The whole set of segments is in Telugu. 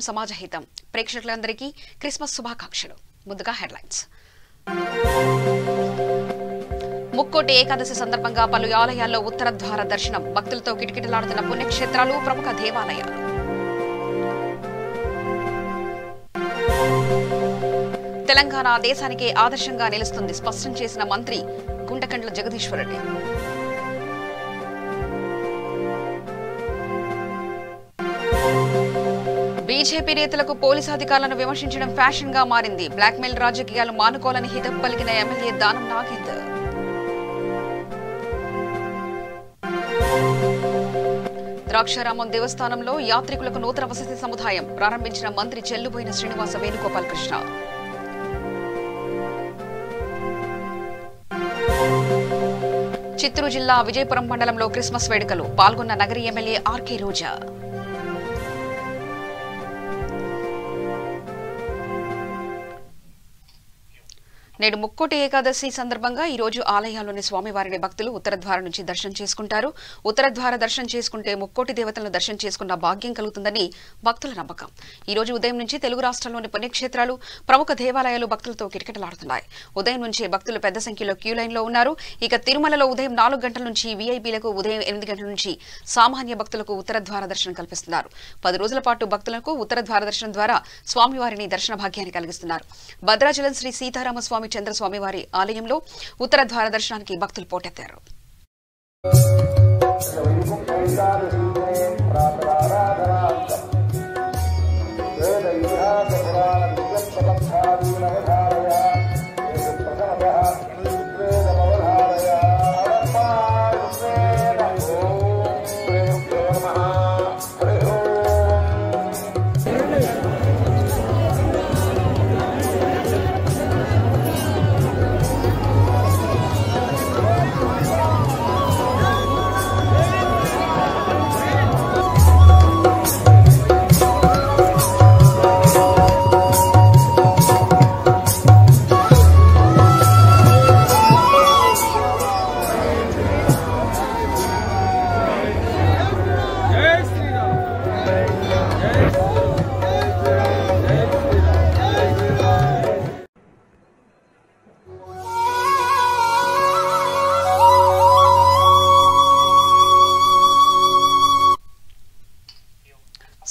సమాజహితం. ప్రేక్షకులందరికీ క్రిస్మస్ శుభాకాంక్షలు. ముందుగా హెడ్లైన్స్. ముక్కోటి ఏకాదశి సందర్భంగా పలు ఆలయాల్లో ఉత్తర ద్వార దర్శనం. భక్తులతో కిటకిటలాడుతున్న పుణ్యక్షేత్రాలు, ప్రముఖ దేవాలయాలు. తెలంగాణ దేశానికే ఆదర్శంగా నిలుస్తుంది స్పష్టం చేసిన మంత్రి గుంటకండ్ల జగదీశ్వరరెడ్డి. బీజేపీ నేతలకు పోలీసు అధికారులను విమర్శించడం ఫ్యాషన్ గా మారింది. బ్లాక్మెయిల్ రాజకీయాలు మానుకోవాలని హితవు పలికిన ఎమ్మెల్యే దానం నాగేందర్. ద్రాక్షారామం దేవస్థానంలో యాత్రికులకు నూతన వసతి సముదాయం ప్రారంభించిన మంత్రి చెల్లుబోయిన శ్రీనివాస వేణుగోపాల్ కృష్ణ. చిత్తూరు జిల్లా విజయపురం మండలంలో క్రిస్మస్ వేడుకలు పాల్గొన్న నగరి ఎమ్మెల్యే ఆర్కే రోజా. నేడు ముక్కోటి ఏకాదశి సందర్భంగా ఈ రోజు ఆలయాల్లోని స్వామివారిని భక్తులు ఉత్తర ద్వారం నుంచి దర్శనం చేసుకుంటారు. ఉత్తర ద్వార దర్శనం చేసుకుంటే ముక్కోటి దేవతలను దర్శనం చేసుకున్న భాగ్యం కలుగుతుందని భక్తుల నమ్మకం. ఈ రోజు ఉదయం నుంచి తెలుగు రాష్ట్రాల్లోని పుణ్యక్షేత్రాలు, ప్రముఖ దేవాలయాలు భక్తులతో కిటకిటలాడుతున్నాయి. ఉదయం నుంచే భక్తులు పెద్ద సంఖ్యలో క్యూ లైన్లో ఉన్నారు. ఇక తిరుమలలో ఉదయం 4 గంటల నుంచి వీఐపీలకు, ఉదయం 8 గంటల నుంచి సామాన్య భక్తులకు ఉత్తర ద్వార దర్శనం కల్పిస్తున్నారు. 10 రోజుల పాటు భక్తులకు ఉత్తర ద్వార దర్శనం ద్వారా స్వామివారిని దర్శన భాగ్యాన్ని కలిగిస్తున్నారు. భద్రాచలం శ్రీ సీతారామ స్వామి చంద్రస్వామివారి ఆలయంలో ఉత్తర ద్వార దర్శనానికి భక్తులు పోటెత్తారు.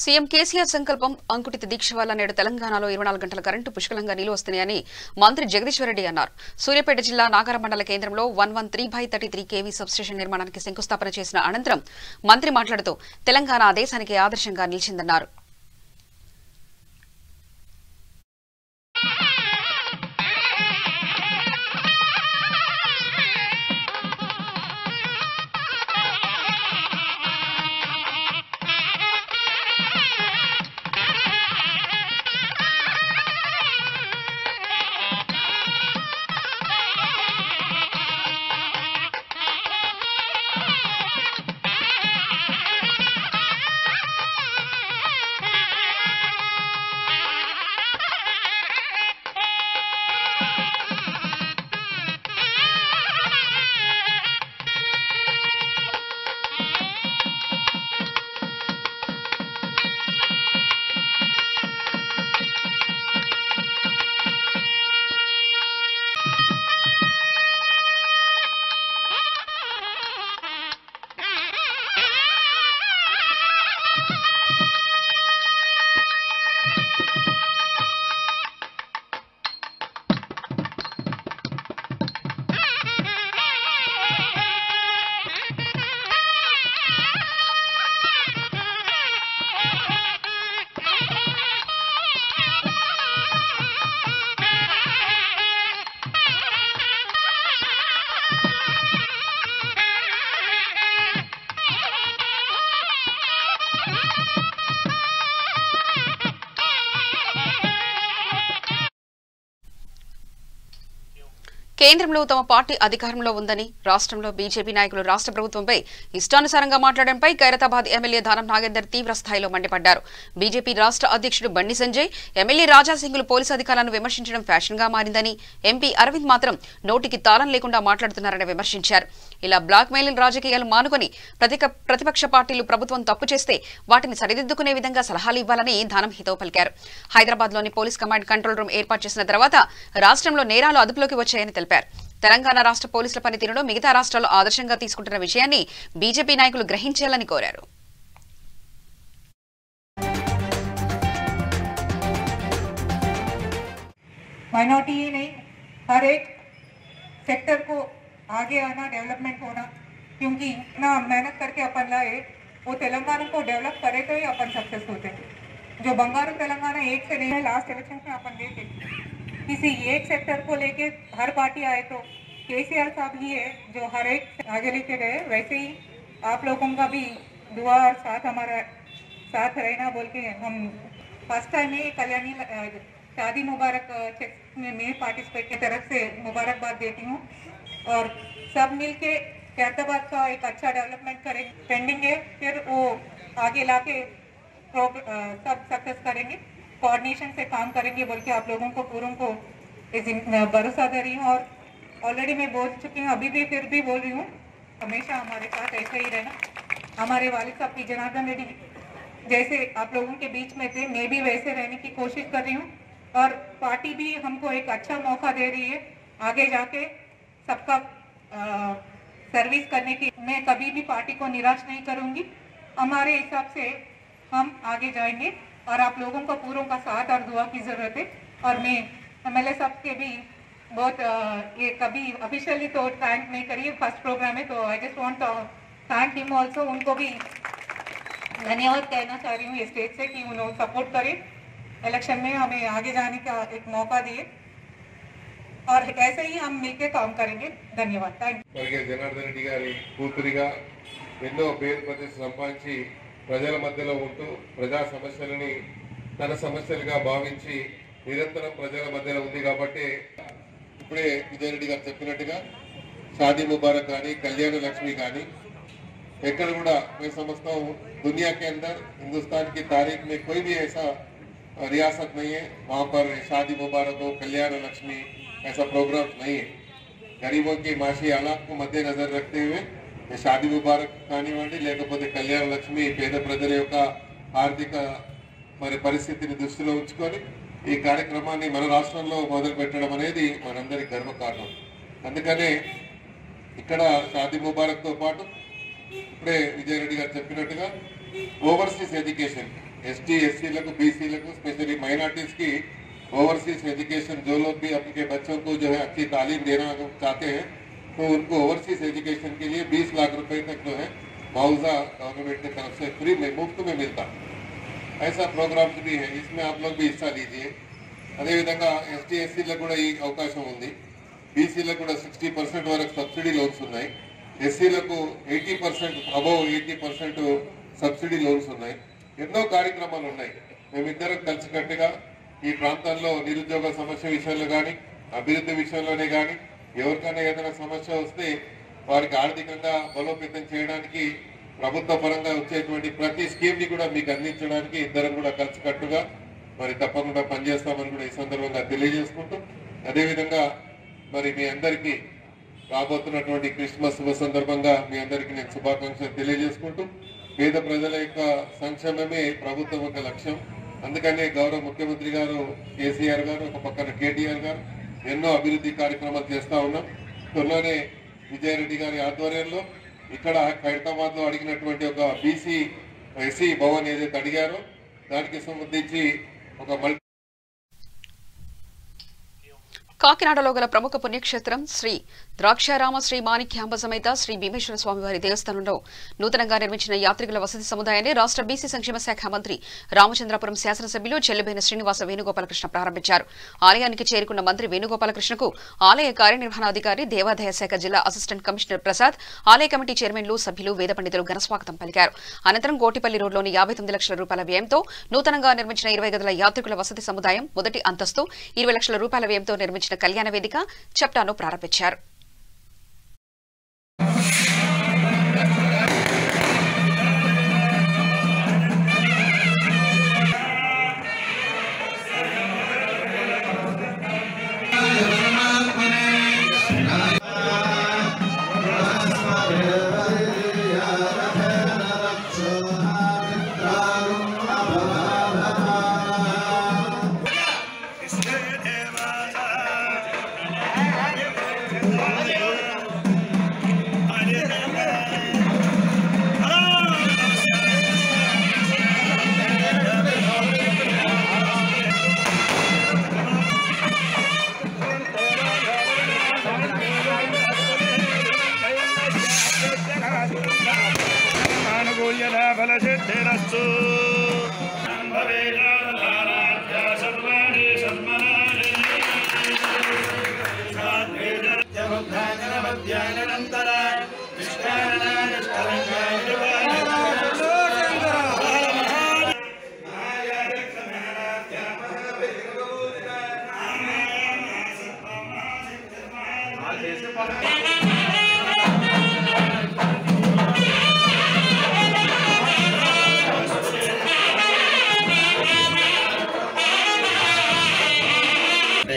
సీఎం కేసీఆర్ సంకల్పం అంకుటిత దీక్ష వల్ల నేడు తెలంగాణలో 24 గంటల కరెంటు పుష్కలంగా నిలువ వస్తున్నాయని మంత్రి జగదీశ్వరరెడ్డి అన్నారు. సూర్యాపేట జిల్లా నాగర మండల కేంద్రంలో 113/33 kV సబ్స్టేషన్ నిర్మాణానికి శంకుస్థాపన చేసిన అనంతరం మంత్రి మాట్లాడుతూ తెలంగాణ దేశానికి ఆదర్శంగా నిలిచిందన్నారు. కేంద్రంలో తమ పార్టీ అధికారంలో ఉందని రాష్ట్రంలో బీజేపీ నాయకులు రాష్ట్ర ప్రభుత్వంపై ఇష్టానుసారంగా మాట్లాడడంపై ఖైరతాబాద్ ఎమ్మెల్యే దానం నాగేందర్ తీవ్ర స్థాయిలో మండిపడ్డారు. బీజేపీ రాష్ట్ర అధ్యక్షుడు బండి సంజయ్, ఎమ్మెల్యే రాజాసింగ్లు పోలీసు అధికారులను విమర్శించడం ఫ్యాషన్ గా మారిందని, ఎంపీ అరవింద్ మాత్రం నోటికి తాళం లేకుండా మాట్లాడుతున్నారని విమర్శించారు. ఇలా బ్లాక్ మెయిలింగ్ రాజకీయాలు మానుకొని ప్రతిపక్ష పార్టీలు ప్రభుత్వం తప్పు చేస్తే వాటిని సరిదిద్దుకునే విధంగా సలహాలు ఇవ్వాలని దానం హితవు పలికారు. హైదరాబాద్ లోని పోలీస్ కమాండ్ కంట్రోల్ రూమ్ ఏర్పాటు చేసిన తర్వాత రాష్ట్రంలో నేరాలు అదుపులోకి వచ్చాయని తెలిపారు. తెలంగాణ రాష్ట్ర పోలీసుల పనితీరును మిగతా రాష్ట్రాలు ఆదర్శంగా తీసుకుంటున్న విషయాన్ని బీజేపీ నాయకులు గ్రహించాలని కోరారు. माइनॉरिटी ही नहीं, हर एक सेक्टर को आगे आना, डेवलपमेंट होना, क्योंकि इतना मेहनत करके अपन लाए वो तेलंगाना को डेवलप करे तो ही अपन सक्सेस होते हैं. जो बंगारू तेलंगाना एक से नहीं है, लास्ट इलेक्शन में अपन देखे किसी एक सेक्टर को लेके हर पार्टी आए तो केसीआर साहब ही है जो हर एक आगे लेके गए. वैसे ही आप लोगों का भी दुआ और साथ हमारा साथ रहना बोल के हम फर्स्ट टाइम ही कल्याणी शादी मुबारक चेक में मैं पार्टिसिपेट की तरफ से मुबारकबाद देती हूँ और सब मिल के खैरताबाद का एक अच्छा डेवलपमेंट करें. पेंडिंग है फिर वो आगे लाके सब सक्सेस करेंगे, कोऑर्डिनेशन से काम करेंगे बोल के आप लोगों को पूरों को भरोसा दे रही हूँ. और ऑलरेडी मैं बोल चुकी हूँ, अभी भी फिर भी बोल रही हूँ, हमेशा हमारे साथ ऐसा ही रहना. हमारे वालिद साहब की जनार्दन रेड्डी जैसे आप लोगों के बीच में थे, मैं भी वैसे रहने की कोशिश कर रही हूँ और पार्टी भी हमको एक अच्छा मौका दे रही है आगे जाके सबका सर्विस करने की. मैं कभी भी पार्टी को निराश नहीं करूँगी. हमारे हिसाब से हम आगे जाएंगे और आप लोगों को पूरों का साथ और दुआ की ज़रूरत है. और मैं एमएलए साहब के भी बहुत ये कभी ऑफिशियली तो थैंक नहीं करिए, फर्स्ट प्रोग्राम है तो I just want to thank him also. उनको भी धन्यवाद कहना चाह रही हूँ इस स्टेज से कि उन्होंने सपोर्ट करे, इलेक्शन में हमें आगे जाने का एक मौका दिए और ऐसे ही हम मिलकर काम करेंगे. धन्यवाद. Thank you. जनार्दन रेड्डी गारी కూతురిగా ఎన్నో పేరు ప్రతిష్ట సంపాదించి ప్రజల మధ్యలో ఉంటూ ప్రజా సమస్యలని తన సమస్యలుగా భావించి నిరంతరం ప్రజల మధ్యలో ఉంది కాబట్టి ఇప్పుడే విజయరెడ్డి గారు చెప్పినట్టుగా షాదీ ముబారక్ కానీ కళ్యాణ లక్ష్మి కానీ ఎక్కడ కూడా मैं समझता हूँ दुनिया के अंदर हिंदुस्तान की तारीख में कोई भी ऐसा रियासत नहीं है वहाँ पर शादी मुबारक हो, कल्याण लक्ष्मी ऐसा प्रोग्राम नहीं है. गरीबों की माशी हालात को मद्देनजर रखते हुए షాదీ ముబారక్ కానివ్వండి లేకపోతే కళ్యాణ లక్ష్మి పేద ప్రజల యొక్క ఆర్థిక మరి పరిస్థితిని దృష్టిలో ఉంచుకొని ఈ కార్యక్రమాన్ని మన రాష్ట్రంలో మొదలు పెట్టడం అనేది మనందరి గర్వకారణం. అందుకనే ఇక్కడ షాదీ ముబారక్ తో పాటు ఇప్పుడే విజయరెడ్డి గారు చెప్పినట్టుగా ఓవర్సీస్ ఎడ్యుకేషన్ एसटी एससी లకు बीसीలకు स्पेशली माइनॉरिटीज की ओवरसीज एजुकेशन जो लोग भी अपने बच्चों को जो है अच्छी तालीम देना चाहते हैं तो उनको ओवरसीज एजुकेशन के लिए 20 लाख रुपए तक जो है मुआवजा गवर्नमेंट की तरफ से फ्री में मुफ्त में मिलता. ऐसा प्रोग्राम्स भी है, इसमें आप लोग भी हिस्सा लीजिए. अदे विधंगा एसटी एससीలకు కూడా ఈ అవకాశం ఉంది. బీసీలకు కూడా 60% వరకు సబ్సిడీ లోన్స్ ఉన్నాయి. ఎస్సీలకు 80% అబవ్ 80% సబ్సిడీ లోన్స్ ఉన్నాయి. ఎన్నో కార్యక్రమాలు ఉన్నాయి. మేమిద్దరం కలిసికట్టుగా ఈ ప్రాంతాల్లో నిరుద్యోగ సమస్య విషయంలో కానీ అభివృద్ధి విషయంలోనే కానీ ఎవరికైనా ఏదైనా సమస్య వస్తే వారికి ఆర్థికంగా బలోపేతం చేయడానికి ప్రభుత్వ పరంగా వచ్చేటువంటి ప్రతి స్కీమ్ ని కూడా మీకు అందించడానికి ఇద్దరం కూడా కలిసికట్టుగా మరి తప్పకుండా పనిచేస్తామని కూడా ఈ సందర్భంగా తెలియజేసుకుంటూ అదేవిధంగా మరి మీ అందరికీ రాబోతున్నటువంటి క్రిస్మస్ శుభ సందర్భంగా మీ అందరికీ నేను శుభాకాంక్షలు తెలియజేసుకుంటూ పేద ప్రజల యొక్క సంక్షేమమే ప్రభుత్వం యొక్క లక్ష్యం. అందుకనే గౌరవ ముఖ్యమంత్రి గారు కేసీఆర్ గారు ఒక పక్కన కేటీఆర్ గారు ఎన్నో అభివృద్ధి కార్యక్రమాలు చేస్తా ఉన్నాం. త్వరలోనే విజయరెడ్డి గారి ఆధ్వర్యంలో ఇక్కడ ఖైరతాబాద్ లో అడిగినటువంటి ఒక బీసీ ఎస్సీ భవన్ ఏదైతే అడిగారో దానికి సంబంధించి ఒక కాకినాడలో గల ప్రముఖ పుణ్యక్షేత్రం శ్రీ ద్రాక్షారామ శ్రీ మాణిక్యాంబ సమేత శ్రీ భీమేశ్వర స్వామివారి దేవస్థానంలో నూతనంగా నిర్మించిన యాత్రికుల వసతి సముదాయాన్ని రాష్ట్ర బీసీ సంక్షేమ శాఖ మంత్రి రామచంద్రపురం శాసనసభ్యులు చెల్లిబైన శ్రీనివాస వేణుగోపాలకృష్ణ ప్రారంభించారు. ఆలయానికి చేరుకున్న మంత్రి వేణుగోపాలకృష్ణకు ఆలయ కార్యనిర్వహణాధికారి దేవాదాయ శాఖ జిల్లా అసిస్టెంట్ కమిషనర్ ప్రసాద్, ఆలయ కమిటీ చైర్మన్లు, సభ్యులు, వేద పండితులు ఘనస్వాగతం పలికారు. అనంతరం గోటిపల్లి రోడ్లోని 59 లక్షల రూపాయల వ్యయంతో నూతనంగా నిర్మించిన 20 గదుల యాత్రికుల వసతి సముదాయం మొదటి అంతస్తు, 20 లక్షల రూపాయల వ్యయంతో నిర్మించిన రామకృష్ణ కళ్యాణ వేదిక చప్టాను ప్రారంభించారు.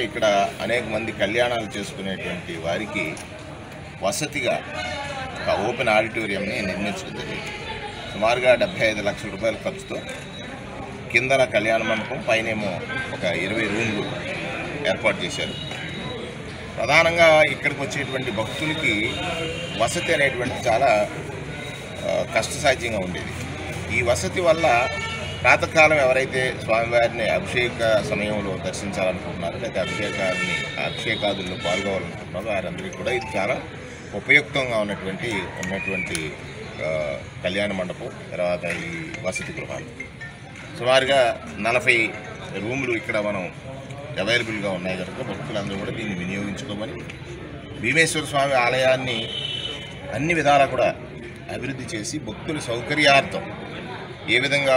ఇక్కడ అనేక మంది కళ్యాణాలు చేసుకునేటువంటి వారికి వసతిగా ఒక ఓపెన్ ఆడిటోరియంని నిర్మించడం జరిగింది. సుమారుగా 75 లక్షల రూపాయల ఖర్చుతో కిందన కళ్యాణ మండపం, పైనేమో ఒక 20 రూమ్లు ఏర్పాటు చేశారు. ప్రధానంగా ఇక్కడికి వచ్చేటువంటి భక్తులకి వసతి అనేటువంటి చాలా కష్టసాధ్యంగా ఉండేది. ఈ వసతి వల్ల ప్రాతకాలం ఎవరైతే స్వామివారిని అభిషేక సమయంలో దర్శించాలనుకుంటున్నారో లేదా అభిషేకాదుల్లో పాల్గొవాలనుకుంటున్నారో వారందరికీ కూడా ఇది చాలా ఉపయుక్తంగా ఉన్నటువంటి కళ్యాణ మండపం, తర్వాత ఈ వసతి గృహాలు. సుమారుగా 40 రూములు ఇక్కడ మనం అవైలబుల్గా ఉన్నాయి కనుక భక్తులందరూ కూడా దీన్ని వినియోగించుకోమని, భీమేశ్వర స్వామి ఆలయాన్ని అన్ని విధాలా కూడా అభివృద్ధి చేసి భక్తుల సౌకర్యార్థం ఏ విధంగా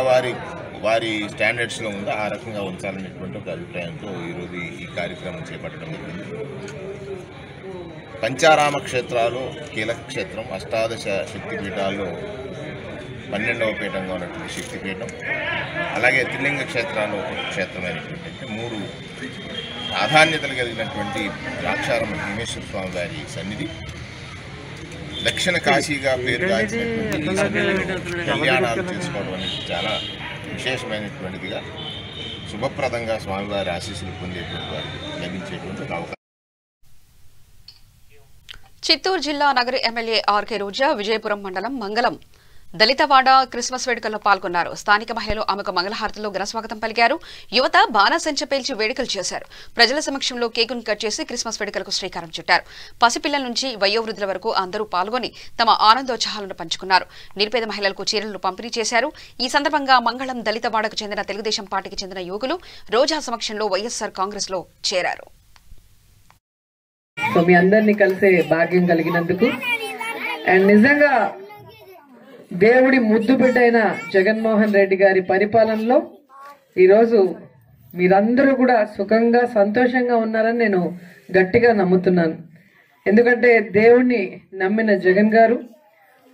వారి స్టాండర్డ్స్లో ఉందో ఆ రకంగా ఉంచాలనేటువంటి ఒక అభిప్రాయంతో ఈరోజు ఈ కార్యక్రమం చేపట్టడం జరిగింది. పంచారామ క్షేత్రాలు కీలక క్షేత్రం, అష్టాదశ శక్తిపీఠాల్లో 12వ పీఠంగా ఉన్నటువంటి శక్తిపీఠం, అలాగే త్రిలింగ క్షేత్రాల్లో ఒక క్షేత్రమైనటువంటి 3 ప్రాధాన్యతలు కలిగినటువంటి ద్రాక్షారామ భీమేశ్వర స్వామి వారి సన్నిధి, దక్షిణ కాశీగా పేరుగాంచినటువంటి కళ్యాణాలు చేసుకోవడం అనేది చాలా విశేషమైనటువంటిదిగా, శుభప్రదంగా స్వామివారి ఆశీస్సులు పొందేటువంటి వారికి లభించేటువంటి అవకాశం. చిత్తూరు జిల్లా నగరి ఎమ్మెల్యే ఆర్కే రోజా విజయపురం మండలం మంగళం దళితవాడ క్రిస్మస్ వేడుకల్లో పాల్గొన్నారు. స్థానిక మహిళలు ఆమెకు మంగళహారతిలో ఘనస్వాగతం పలికారు. యువత బాణసంచ పేల్చి వేడుకలు చేశారు. ప్రజల సమక్షంలో కేకును కట్ చేసి క్రిస్మస్ వేడుకలకు శ్రీకారం చుట్టారు. పసిపిల్లల నుంచి వయోవృద్ధుల వరకు అందరూ పాల్గొని తమ ఆనందోత్సాహాలను పంచుకున్నారు. నిరుపేద మహిళలకు చీరలను పంపిణీ చేశారు. ఈ సందర్భంగా మంగళం దళితవాడకు చెందిన తెలుగుదేశం పార్టీకి చెందిన యువకులు రోజా సమక్షంలో వైఎస్ఆర్ కాంగ్రెస్ లో చేరారు. మీ అందరినీ కలిసే భాగ్యం కలిగినందుకు అండ్ నిజంగా దేవుడి ముద్దు బిడ్డైన జగన్మోహన్ రెడ్డి గారి పరిపాలనలో ఈరోజు మీరందరూ కూడా సుఖంగా సంతోషంగా ఉన్నారని నేను గట్టిగా నమ్ముతున్నాను. ఎందుకంటే దేవుణ్ణి నమ్మిన జగన్ గారు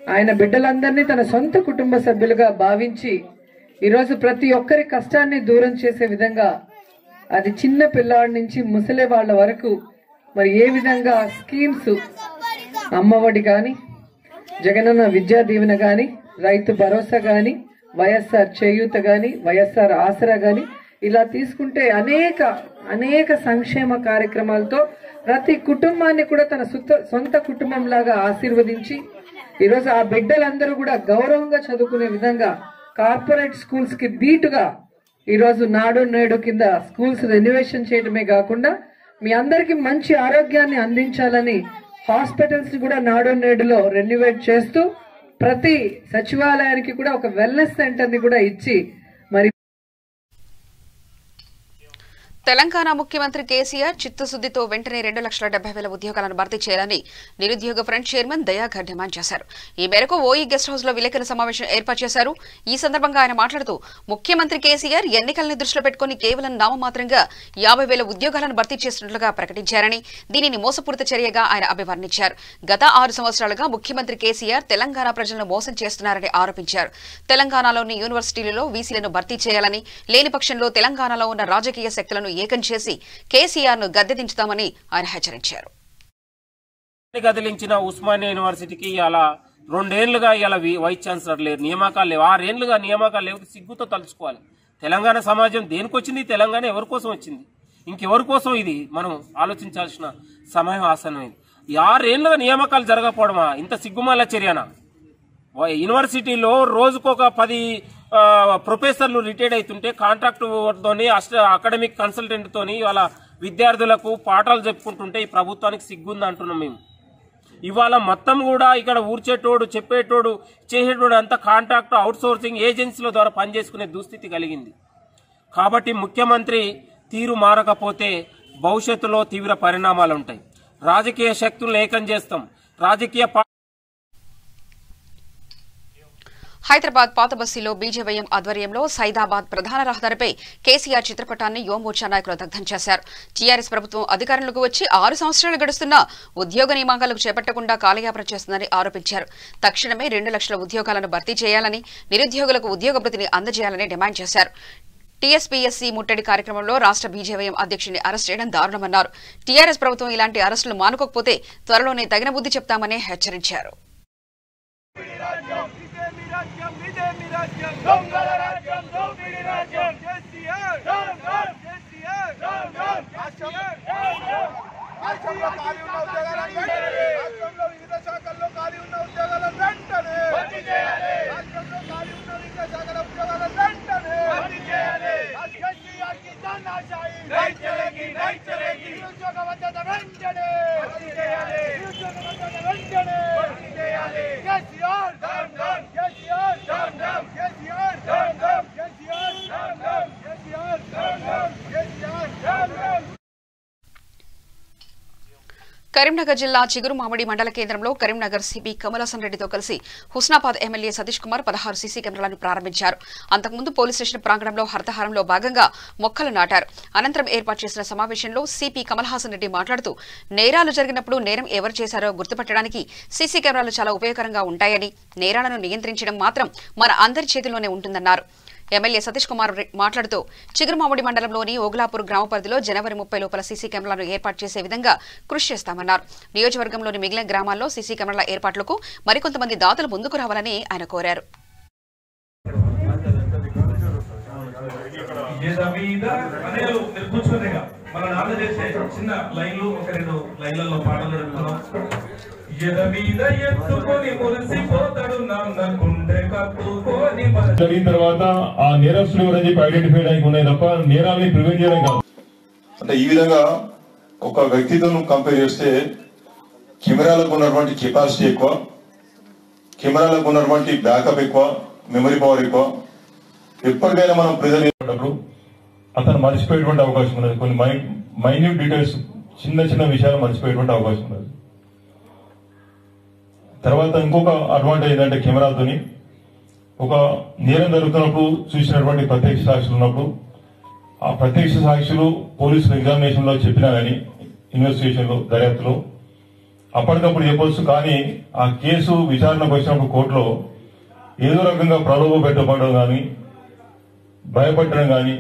ఆయన బిడ్డలందరినీ తన సొంత కుటుంబ సభ్యులుగా భావించి ఈరోజు ప్రతి ఒక్కరి కష్టాన్ని దూరం చేసే విధంగా, అది చిన్న పిల్లవాడి నుంచి ముసలి వాళ్ళ వరకు మరి ఏ విధంగా స్కీమ్స్, అమ్మఒడి కానీ, జగనన్న విద్యా దీవెన కానీ, రైతు భరోసా కానీ, వైఎస్ఆర్ చేయూత కానీ, వైఎస్ఆర్ ఆసరా కానీ, ఇలా తీసుకుంటే అనేక సంక్షేమ కార్యక్రమాలతో ప్రతి కుటుంబాన్ని కూడా తన సొంత కుటుంబంలాగా ఆశీర్వదించి ఈరోజు ఆ బిడ్డలందరూ కూడా గౌరవంగా చదువుకునే విధంగా కార్పొరేట్ స్కూల్స్ కి ధీటుగా ఈరోజు నాడు నేడు కింద స్కూల్స్ రెన్యువేషన్ చేయడమే కాకుండా మీ అందరికీ మంచి ఆరోగ్యాన్ని అందించాలని హాస్పిటల్స్ కూడా నాడు నేడులో రెన్యువేట్ చేస్తూ ప్రతి సచివాలయానికి కూడా ఒక వెల్నెస్ సెంటర్ ని కూడా ఇచ్చి మరి తెలంగాణ ముఖ్యమంత్రి కేసీఆర్ చిత్తశుద్దితో వెంటనే 2,70,000 ఉద్యోగాలను భర్తీ చేయాలని నిరుద్యోగ ఫ్రంట్ చైర్మన్ దయాకర్ డిమాండ్ చేశారు. ఈ మేరకు ఓఈ గెస్ట్ హౌస్ లో విలేకరుల సమావేశం ఏర్పాటు చేశారు. ఈ సందర్భంగా ఆయన మాట్లాడుతూ ముఖ్యమంత్రి కేసీఆర్ ఎన్నికలను దృష్టిలో పెట్టుకుని కేవలం నామమాత్రంగా 50,000 ఉద్యోగాలను భర్తీ చేసినట్లుగా ప్రకటించారని, దీనిని మోసపూరిత చర్యగా ఆయన అభివర్ణించారు. గత 6 సంవత్సరాలుగా ముఖ్యమంత్రి కేసీఆర్ తెలంగాణ ప్రజలను మోసం చేస్తున్నారని ఆరోపించారు. తెలంగాణలోని యూనివర్సిటీలలో వీసీలను భర్తీ చేయాలని, లేని పక్షంలో తెలంగాణలో ఉన్న రాజకీయ శక్తులను ఏకం చేసి కేసీఆర్ ను గద్దెదించుతామని ఆయన హెచ్చరించారు. గదిలించిన ఉస్మానియా యూనివర్సిటీకి ఇలా 2 ఏళ్లుగా ఇలా వైస్ ఛాన్సలర్ లేరు, నియామకాలు లేవు. 6 ఏళ్లుగా నియామకాలు లేవు. సిగ్గుతో తలుచుకోవాలి. తెలంగాణ సమాజం దేనికి వచ్చింది? తెలంగాణ ఎవరి కోసం వచ్చింది? ఇంకెవరి కోసం? ఇది మనం ఆలోచించాల్సిన సమయం ఆసనమైంది. 6 ఏళ్లుగా నియామకాలు జరగకపోవడమా ఇంత సిగ్గుమాల చర్యనా? యూనివర్సిటీలో రోజుకొక 10 ప్రొఫెసర్లు రిటైర్డ్ అవుతుంటే కాంట్రాక్ట్ తోని అకాడమిక్ కన్సల్టెంట్ తోని వాళ్ళ విద్యార్థులకు పాఠాలు చెప్పుకుంటుంటే ఈ ప్రభుత్వానికి సిగ్గుంది అంటున్నాం మేము. ఇవాళ మొత్తం కూడా ఇక్కడ ఊర్చేటోడు, చెప్పేటోడు, చేసేటోడు అంతా కాంట్రాక్ట్ అవుట్సోర్సింగ్ ఏజెన్సీల ద్వారా పనిచేసుకునే దుస్థితి కలిగింది. కాబట్టి ముఖ్యమంత్రి తీరు మారకపోతే భవిష్యత్తులో తీవ్ర పరిణామాలు ఉంటాయి. రాజకీయ శక్తులను ఏకం చేస్తాం. రాజకీయ హైదరాబాద్ పాత బస్తీలో బీజేవైఎం ఆధ్వర్యంలో సైదాబాద్ ప్రధాన రహదారిపై కేసీఆర్ చిత్రపటాన్ని యువమోర్చా నాయకులు దగ్ధం చేశారు. టీఆర్ఎస్ ప్రభుత్వం అధికారంలోకి వచ్చి 6 సంవత్సరాలు గడుస్తున్నా ఉద్యోగ నియామకాలకు చేపట్టకుండా కాలయాపన చేస్తుందని ఆరోపించారు. తక్షణమే 2 లక్షల ఉద్యోగాలను భర్తీ చేయాలని, నిరుద్యోగులకు ఉద్యోగ భృతిని అందజేయాలని డిమాండ్ చేశారు. టీఎస్పీఎస్సీ ముట్టడి కార్యక్రమంలో రాష్ట్ర బీజేవైఎం అధ్యక్షుడిని అరెస్ట్ చేయడం దారుణమన్నారు. టీఆర్ఎస్ ప్రభుత్వం ఇలాంటి అరెస్టులు మానుకోకపోతే త్వరలోనే తగిన బుద్ధి చెప్తామని హెచ్చరించారు. కరీంనగర్ జిల్లా చిగురుమామిడి మండల కేంద్రంలో కరీంనగర్ సిపి కమలాసన్ రెడ్డితో కలిసి హుస్నాబాద్ ఎమ్మెల్యే సతీష్ కుమార్ 16 సీసీ కెమెరాలను ప్రారంభించారు. అంతకుముందు పోలీస్ స్టేషన్ ప్రాంగణంలో హరితహారంలో భాగంగా మొక్కలు నాటారు. అనంతరం ఏర్పాటు చేసిన సమావేశంలో సిపి కమలహాసన్ రెడ్డి మాట్లాడుతూ నేరాలు జరిగినప్పుడు నేరం ఎవరు చేశారో గుర్తుపట్టడానికి సీసీ కెమెరాలు చాలా ఉపయోగకరంగా ఉంటాయని, నేరాలను నియంత్రించడం మాత్రం మన అందరి చేతిలోనే ఉంటుందన్నారు. ఎమ్మెల్యే సతీష్ కుమార్ మాట్లాడుతూ చిగురుమామిడి మండలంలోని ఓగ్లాపూర్ గ్రామ పరిధిలో జనవరి 30 లోపల సీసీ కెమెరాలను ఏర్పాటు చేసే విధంగా కృషి చేస్తామన్నారు. నియోజకవర్గంలోని మిగిలిన గ్రామాల్లో సీసీ కెమెరాల ఏర్పాట్లకు మరికొంతమంది దాతలు ముందుకు రావాలని ఆయన కోరారు. జరిగిన తర్వాత ఆ నేరస్తులు ఎవరని చెప్పి ఐడెంటిఫై చేయడానికి ఉన్నాయి తప్ప నేరాలని ప్రివెంట్ చేయడం కాదు. అంటే ఈ విధంగా ఒక వ్యక్తితో కంపేర్ చేస్తే కెమెరాలకు ఉన్నటువంటి కెపాసిటీ ఎక్కువ, కెమెరాలకు ఉన్నటువంటి బ్యాకప్ ఎక్కువ, మెమరీ పవర్ ఎక్కువ. ఎప్పటికైనా మనం ప్రజలు ఏర్పడినప్పుడు అతను మర్చిపోయేటువంటి అవకాశం ఉన్నది. కొన్ని మైన్యూట్ డీటెయిల్స్, చిన్న చిన్న విషయాలు మర్చిపోయేటువంటి అవకాశం ఉన్నది. తర్వాత ఇంకొక అడ్వాంటేజ్ ఏంటంటే కెమెరాతోని ఒక నేరం జరుగుతున్నప్పుడు చూసినటువంటి ప్రత్యక్ష సాక్షులు ఉన్నప్పుడు ఆ ప్రత్యక్ష సాక్షులు పోలీసులు ఎగ్జామినేషన్ లో చెప్పినా కానీ, ఇన్వెస్టిగేషన్ లో, దర్యాప్తులో అప్పటికప్పుడు చెప్పొచ్చు. కానీ ఆ కేసు విచారణకు వచ్చినప్పుడు కోర్టులో ఏదో రకంగా ప్రలోభ పెట్టబడడం కానీ, భయపడడం కానీ,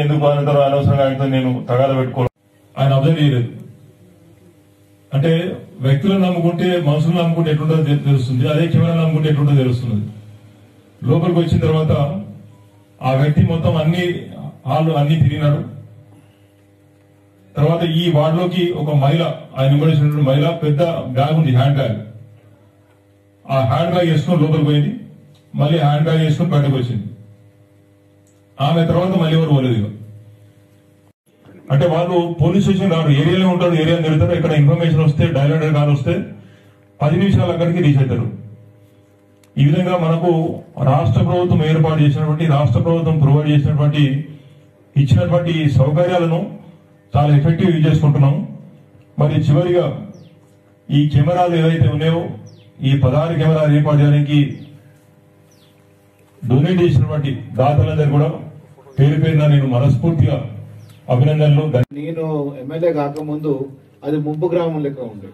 ఎందుకు అనంతరం అనవసరంగా ఆయనతో నేను తగాద పెట్టుకోవడం ఆయన అబ్జర్వ్ చేయలేదు. అంటే వ్యక్తులను నమ్ముకుంటే, మనుషులను నమ్ముకుంటే ఎట్లుంటుందో తెలుస్తుంది, అదే కెమెరా నమ్ముకుంటే ఎట్లుంటుందో తెలుస్తుంది. లోపలికి వచ్చిన తర్వాత ఆ వ్యక్తి మొత్తం అన్ని తిరిగినాడు. తర్వాత ఈ వార్డులోకి ఒక మహిళ, ఆయన ఇవ్వబడినటువంటి మహిళ పెద్ద బ్యాగ్ ఉంది, హ్యాండ్ బ్యాగ్. ఆ హ్యాండ్ బ్యాగ్ వేసుకుని లోపలికి పోయింది, మళ్ళీ హ్యాండ్ బ్యాగ్ వేసుకుని బయటకు వచ్చింది. ఆమె తర్వాత మళ్ళీ ఎవరు పోలేదు. అంటే వాళ్ళు పోలీస్ స్టేషన్ రాడు, ఏరియాలో ఉంటారు, ఏరియా తిరుగుతారు. ఇక్కడ ఇన్ఫర్మేషన్ వస్తే, డైలాండర్ కాల్ వస్తే 10 నిమిషాలు అక్కడికి రీచ్ అవుతారు. ఈ విధంగా మనకు రాష్ట్ర ప్రభుత్వం ఏర్పాటు చేసినటువంటి, రాష్ట్ర ప్రభుత్వం ప్రొవైడ్ చేసినటువంటి ఇచ్చినటువంటి సౌకర్యాలను చాలా ఎఫెక్టివ్ యూజ్ చేసుకుంటున్నాం. మరి చివరిగా ఈ కెమెరాలు ఏవైతే ఉన్నాయో ఈ 16 కెమెరాలు ఏర్పాటు చేయడానికి డొనేట్ చేసినటువంటి దాతలందరూ కూడా పేరు పేరున నేను మనస్ఫూర్తిగా అభినందనలు. నేను ఎమ్మెల్యే కాకముందు అది ముంపు గ్రామం లెక్క ఉండే,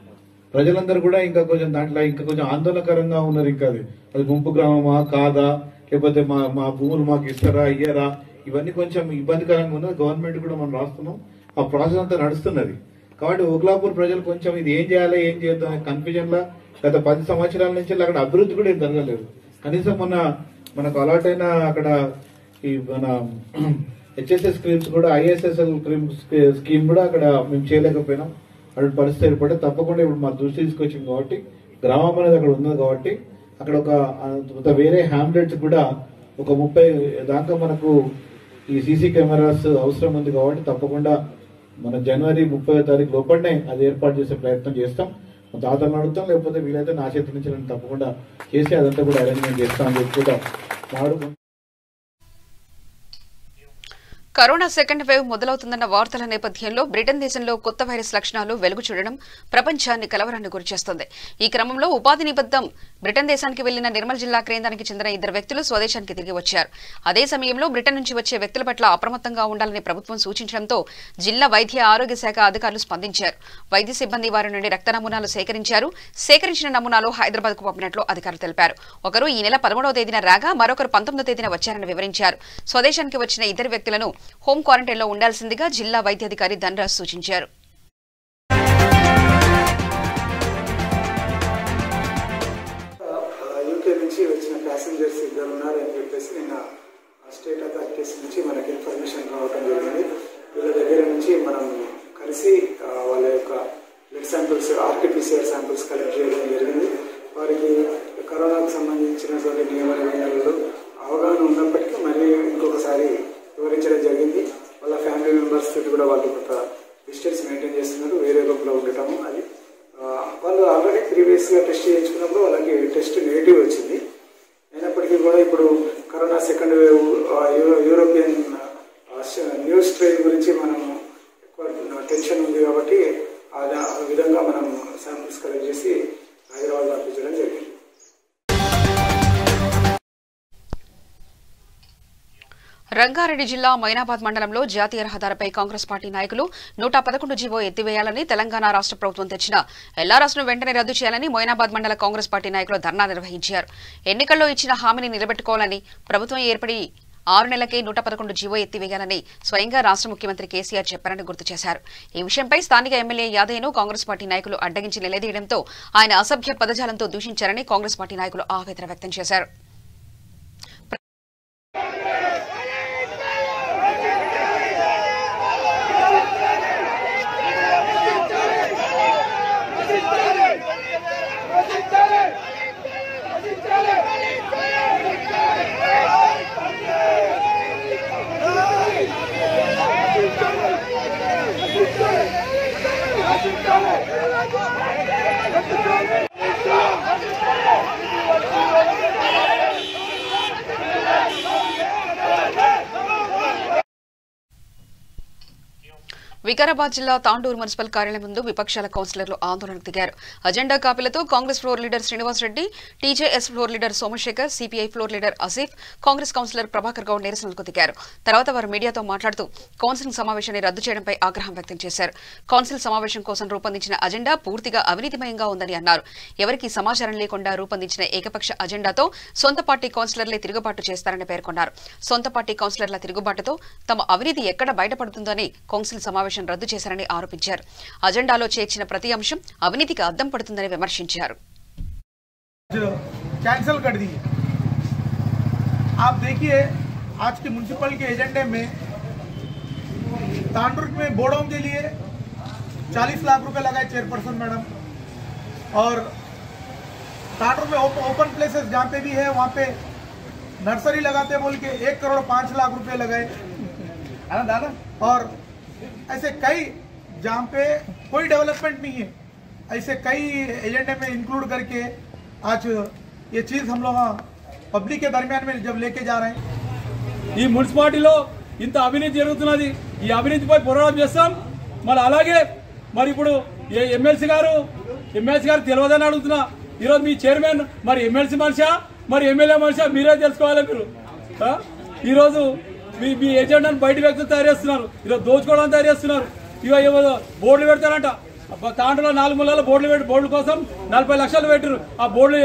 ప్రజలందరూ కూడా ఇంకా కొంచెం దాంట్లో ఇంకా కొంచెం ఆందోళనకరంగా ఉన్నారు. ఇంకా అది ముంపు గ్రామమా కాదా, లేకపోతే మా భూములు మాకు ఇస్తారా ఇయ్యరా, ఇవన్నీ కొంచెం ఇబ్బందికరంగా ఉన్నది. గవర్నమెంట్ కూడా మనం రాస్తున్నాం, ఆ ప్రాసెస్ అంతా నడుస్తున్నది. కాబట్టి ఓక్లాపూర్ ప్రజలు కొంచెం ఇది ఏం చేయాలి ఏం చేద్దాం అనే కన్ఫ్యూజన్ లా గత 10 సంవత్సరాల నుంచి అక్కడ అభివృద్ధి కూడా ఏం జరగలేదు. కనీసం మనకు అలాట్ అయిన అక్కడ ఈ మన హెచ్ఎస్ఎస్ స్కీమ్స్ కూడా ఐఎస్ఎస్ఎల్ స్కీమ్ కూడా అక్కడ మేము చేయలేకపోయినాం. అటు పరిస్థితి ఏర్పడి తప్పకుండా ఇప్పుడు మా దృష్టి తీసుకొచ్చింది కాబట్టి గ్రామం అనేది అక్కడ ఉన్నది కాబట్టి అక్కడ ఒక వేరే హ్యామ్లెట్స్ కూడా ఒక 30 దాకా మనకు ఈ సీసీ కెమెరాస్ అవసరం ఉంది. కాబట్టి తప్పకుండా మన జనవరి 30వ తారీఖు లోపలనే అది ఏర్పాటు చేసే ప్రయత్నం చేస్తాం. దాతలను అడుగుతాం, లేకపోతే వీలైతే నా చేతి నుంచి నేను తప్పకుండా చేసి అదంతా కూడా అరేంజ్మెంట్ చేస్తామని చెప్పి కూడా మాట్లాడుకుంటాం. కరోనా సెకండ్ వేవ్ మొదలవుతుందన్న వార్తల నేపథ్యంలో బ్రిటన్ దేశంలో కొత్త వైరస్ లక్షణాలు వెలుగు చూడడం ప్రపంచాన్ని కలవరాన్ని గురిచేస్తోంది. ఈ క్రమంలో ఉపాధి నిమిత్తం బ్రిటన్ దేశానికి వెళ్లిన నిర్మల్ జిల్లా కేంద్రానికి చెందిన 2 వ్యక్తులు స్వదేశానికి తిరిగి వచ్చారు. అదే సమయంలో బ్రిటన్ నుంచి వచ్చే వ్యక్తుల పట్ల అప్రమత్తంగా ఉండాలని ప్రభుత్వం సూచించడంతో జిల్లా వైద్య ఆరోగ్య శాఖ అధికారులు స్పందించారు. వైద్య సిబ్బంది వారి నుండి రక్త నమూనాలు సేకరించారు. సేకరించిన నమూనాలు హైదరాబాద్ కు పంపినట్లు అధికారులు తెలిపారు. ఒకరు ఈ నెల 11వ తేదీన రాగా మరొకరు 19వ తేదీన వచ్చారని వివరించారు. స్వదేశానికి వచ్చిన 2 వ్యక్తులను హోం క్వారంటైన్ లో ఉండాల్సిందిగా జిల్లా వైద్యాధికారి ధనరాజ్ సూచించారు. యూకే నుంచి వచ్చిన ప్యాసింజర్స్ 2 ఉన్నారని చెప్పేసి నిన్న స్టేట్ అథారిటీస్ నుంచి మనకి ఇన్ఫర్మేషన్ రావడం జరిగింది. వీళ్ళ దగ్గర నుంచి మనం కలిసి వాళ్ళ యొక్క blood samples RTPCR samples collect చేయడం జరిగింది. వారికి కరోనాకు సంబంధించినటువంటి నియమ నిబంధనలు అవగాహన ఉన్నప్పటికీ మళ్ళీ ఇంకొకసారి వివరించడం జరిగింది. వాళ్ళ ఫ్యామిలీ మెంబర్స్ తోటి కూడా వాళ్ళు కొంత డిస్టెన్స్ మెయింటైన్ చేస్తున్నారు, వేరే రూమ్లో ఉండటము. అది వాళ్ళు ఆల్రెడీ ప్రీవియస్గా టెస్ట్ చేయించుకున్నప్పుడు వాళ్ళకి టెస్ట్ నెగిటివ్ వచ్చింది. అయినప్పటికీ కూడా ఇప్పుడు corona second wave European new strain గురించి మనం ఎక్కువ టెన్షన్ ఉంది కాబట్టి ఆ విధంగా మనం శాంపిల్స్ కలెక్ట్ చేసి హైదరాబాద్ పంపించడం జరిగింది. రంగారెడ్డి జిల్లా మైనాబాద్ మండలంలో జాతీయ రహదారిపై కాంగ్రెస్ పార్టీ నాయకులు 111 జీవో ఎత్తివేయాలని తెలంగాణ రాష్ట్ర ప్రభుత్వం తెచ్చిన ఎల్ఆర్ఎస్ ను వెంటనే రద్దు చేయాలని మైనాబాద్ మండల కాంగ్రెస్ పార్టీ నాయకులు ధర్నా నిర్వహించారు. ఎన్నికల్లో ఇచ్చిన హామీని నిలబెట్టుకోవాలని, ప్రభుత్వం ఏర్పడి 6 నెలలకే 111 జీవో ఎత్తివేయాలని స్వయంగా రాష్ట్ర ముఖ్యమంత్రి కేసీఆర్ చెప్పారని గుర్తు చేశారు. ఈ విషయంపై స్థానిక ఎమ్మెల్యే యాదయ్యను కాంగ్రెస్ పార్టీ నాయకులు అడ్డగించి నిలదీయడంతో ఆయన అసభ్య పదజాలంతో దూషించారని కాంగ్రెస్ పార్టీ నాయకులు ఆవేదన వ్యక్తం చేశారు. వికారాబాద్ జిల్లా తాండూరు మున్సిపల్ కార్యాలయం ముందు విపక్షాల కౌన్సిలర్లు ఆందోళనకు దిగారు. అజెండా కాపీలతో Congress floor leader Srinivas Reddy, TJS floor leader Somashekar, CPI floor leader Asif, Congress councillor Prabhakar Goud నిరసనలకు దిగారు. తర్వాత వారు మీడియాతో మాట్లాడుతూ కౌన్సిల్ సమావేశాన్ని రద్దు చేయడంపై ఆగ్రహం వ్యక్తం చేశారు. కౌన్సిల్ సమావేశం కోసం రూపొందించిన అజెండా పూర్తిగా అవినీతిమయంగా ఉందని అన్నారు. ఎవరికీ సమాచారం లేకుండా రూపొందించిన ఏకపక్ష అజెండాతో సొంత పార్టీ కౌన్సిలర్లే తిరుగుబాటు చేస్తారని పేర్కొన్నారు. సొంత పార్టీ కౌన్సిలర్ల తిరుగుబాటుతో తమ అవినీతి ఎక్కడ బయటపడుతుందని కౌన్సిల్ సమావేశం రద్దు చేశారని ఆరోపించారు. అజెండాలో చేర్చిన ప్రతి అంశం అవినీతికి అద్దం పడుతుందని విమర్శించారు. कैंसिल कर दी। आप देखिए आज के म्युनिसिपल के एजेंडे में तांडुर में बोर्डों के लिए 40 लाख रुपए लगाए चेयरपर्सन मैडम, और तांडुर में ओपन प्लेसेस जहाँ पे भी है वहाँ पे नर्सरी लगाते बोल के 1 करोड़ 5 लाख रुपए लगाए, और ऐसे कई जहाँ पे कोई डेवलपमेंट नहीं है, ऐसे कई एजेंडे में इंक्लूड करके आज ये चीज़ हम लोग पब्लिक के दरमियान में जब लेके जा रहे हैं। ఈ మున్సిపాలిటీలో ఇంత అవినీతి జరుగుతున్నది. ఈ అవినీతిపై పోరాటం చేస్తాం. మరి అలాగే మరి ఇప్పుడు ఎమ్మెల్సీ గారు తెలియదని అడుగుతున్నా. ఈరోజు మీ చైర్మన్ మరి ఎమ్మెల్సీ మనిషా మరి ఎమ్మెల్యే మనిషా మీరే తెలుసుకోవాలి. మీరు ఈరోజు మీ ఎజెండాను బయట వ్యక్తులు తయారు చేస్తున్నారు. ఈరోజు దోచుకోవడానికి తయారు చేస్తున్నారు. ఇవో బోర్డులు పెడతారంట. తాండలో 4 మూలాల బోర్డుల కోసం 40 లక్షలు పెట్టారు. ఆ బోర్డులు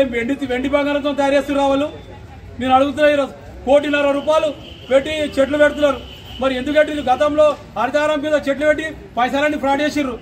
వెండి బంగారంతో తయారు చేస్తున్నారు వాళ్ళు. నేను అడుగుతున్నా, ఈరోజు ₹1,50,00,000 పెట్టి చెట్లు పెడుతున్నారు. మరి ఎందుకంటే గతంలో హరితహారం మీద చెట్లు పెట్టి పైసలన్నీ ఫ్రాడ్ చేసిర్రు.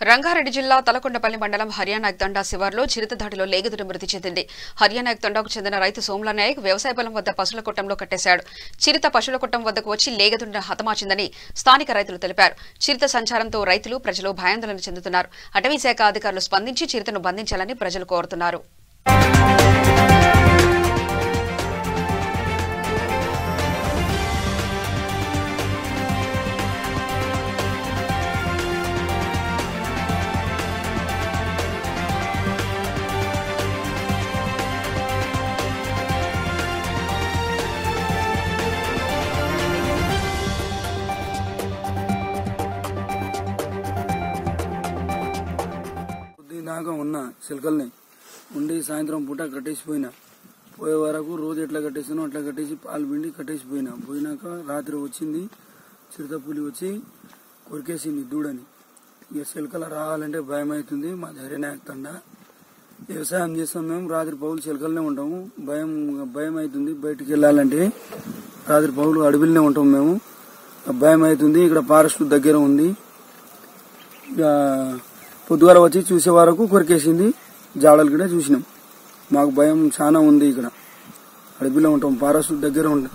రంగారెడ్డి జిల్లా తలకొండపల్లి మండలం హర్యానాయక్ తండా శివార్లో చిరుత దాడిలో లేగదుడు మృతి చెందింది. హర్యానాయక్ తండాకు చెందిన రైతు సోమ్లా నాయక్ వ్యవసాయ పొలం వద్ద పశువుల కొట్టంలో కట్టేశాడు. చిరుత పశువుల కొట్టం వద్దకు వచ్చి లేగదుడిని హతమార్చిందని స్థానిక రైతులు తెలిపారు. చిరుత సంచారంతో రైతులు ప్రజలు భయాందోళన చెందుతున్నారు. అటవీ శాఖ అధికారులు స్పందించి చిరుతను బంధించాలని ప్రజలు కోరుతున్నారు. దాకా ఉన్న చిలకల్ని ఉండి సాయంత్రం పూట కట్టేసిపోయినా. పోయే వరకు రోజు ఎట్లా కట్టేసినో అట్లా కట్టేసి పాలు పిండి కట్టేసిపోయినా. పోయినాక రాత్రి వచ్చింది చిరుతపులి వచ్చి కొరికేసింది దూడని. ఇక చిలకలు రావాలంటే భయం అవుతుంది. మా హర్యానాయక్ తండా వ్యవసాయం చేస్తాం మేము. రాత్రి పౌలు చిలకలనే ఉంటాము. భయం అవుతుంది. బయటికి వెళ్ళాలంటే రాత్రి పౌలు అడవిలోనే ఉంటాం మేము. భయం అవుతుంది. ఇక్కడ ఫారెస్ట్ దగ్గర ఉంది. ఇక పొద్దుగాల వచ్చి చూసే వరకు కొరికేసింది. జాడలు కూడా చూసినాం. మాకు భయం చాలా ఉంది. ఇక్కడ అడవిలో ఉంటాం, ఫారెస్ట్ దగ్గర ఉంటాం.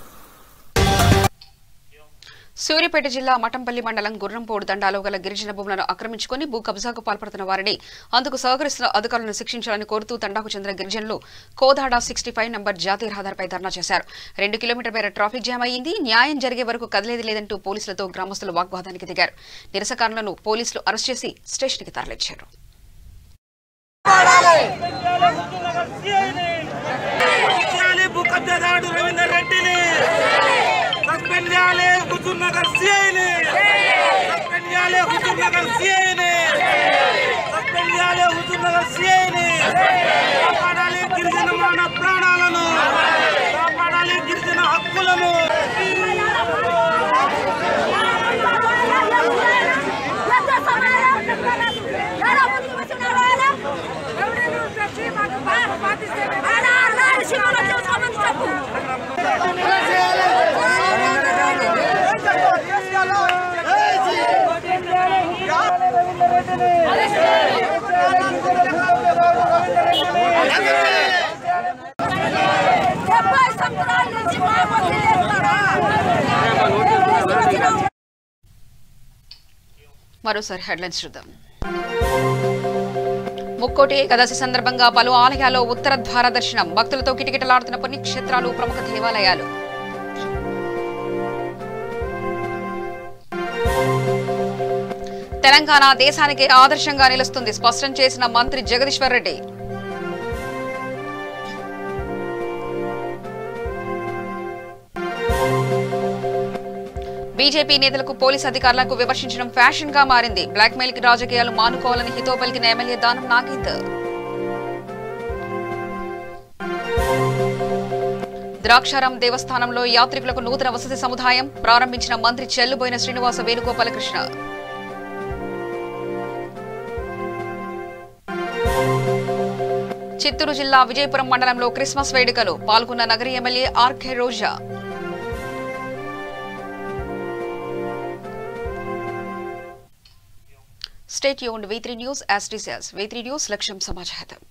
సూర్యాపేట జిల్లా మఠంపల్లి మండలం గుర్రంపోడు తండాలో గల గిరిజన భూములను ఆక్రమించుకుని భూ కబ్జాకు పాల్పడుతున్న వారిని అందుకు సహకరిస్తున్న అధికారులను శిక్షించాలని కోరుతూ తండాకు చెందిన గిరిజనులు కోదాడ 65 నంబర్ జాతీయ రహదారిపై ధర్నా చేశారు. 2 కిలోమీటర్ల మేర ట్రాఫిక్ జామ్ అయింది. న్యాయం జరిగే వరకు కదిలేది లేదంటూ పోలీసులతో గ్రామస్తులు వాగ్వాదానికి దిగారు. నిరసనకారులను పోలీసులు అరెస్ట్ చేసి స్టేషన్కి తరలించారు. కాపాడాలి గిరిజన మానవ ప్రాణాలను, కాపాడాలి గిరిజన హక్కులను. మరోసారి హెడ్లైన్స్ చూద్దాం. ముక్కోటి ఏకాదశి సందర్భంగా పలు ఆలయాల్లో ఉత్తర ద్వార దర్శనం. భక్తులతో కిటకిటలాడుతున్న పుణ్యక్షేత్రాలు, ప్రముఖ దేవాలయాలు. తెలంగాణ దేశానికి ఆదర్శంగా నిలుస్తుంది స్పష్టం చేసిన మంత్రి జగదీశ్వర్ రెడ్డి. బీజేపీ నేతలకు పోలీసు అధికారులకు విమర్శించడం ఫ్యాషన్ గా మారింది. బ్లాక్మెయిల్ కి రాజకీయాలు మానుకోవాలని హితో పలికిన ఎమ్మెల్యే దానం నాగేందర్. ద్రాక్షారం దేవస్థానంలో యాత్రికులకు నూతన వసతి సముదాయం ప్రారంభించిన మంత్రి చెల్లుబోయిన శ్రీనివాస వేణుగోపాలకృష్ణ. చిత్తూరు జిల్లా విజయపురం మండలంలో క్రిస్మస్ వేడుకలు పాల్గొన్న Nagari MLA RK Roja. Stay tuned. V3 News as it is. V3 News లక్ష్యం సమాజహితం.